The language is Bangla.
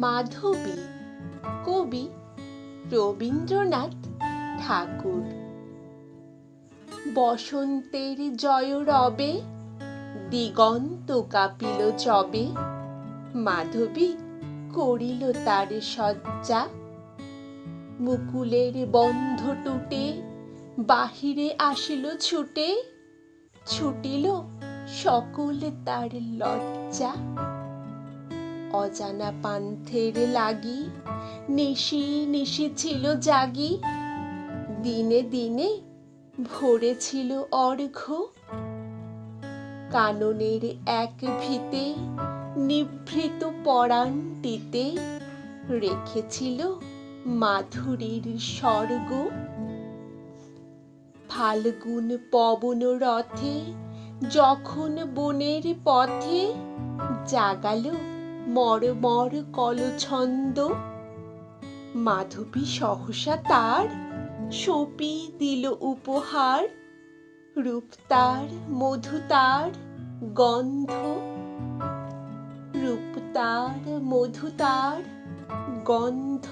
মাধবী, কবি রবীন্দ্রনাথ ঠাকুর। বসন্তের জয় রবে, দিগন্ত কাঁপিল যবে, মাধবী করিল তার সজ্জা। মুকুলের বন্ধ টুটে বাহিরে আসিল ছুটে, ছুটিল সকল তার লজ্জা। অজানা পান্থের লাগি নিশি নিশি ছিল জাগি, দিনে দিনে ভরেছিল অর্ঘ্য। কাননের এক ভিতে নিভৃত পরাণটিতে রেখেছিল মাধুরীর স্বর্গ। ফাল্গুন পবন রথে যখন বনের পথে জাগালো মর্মর কলছন্দ, মাধবী সহসা তার সঁপি দিল উপহার। রূপ তার মধু তার গন্ধ, রূপ তার মধু তার গন্ধ।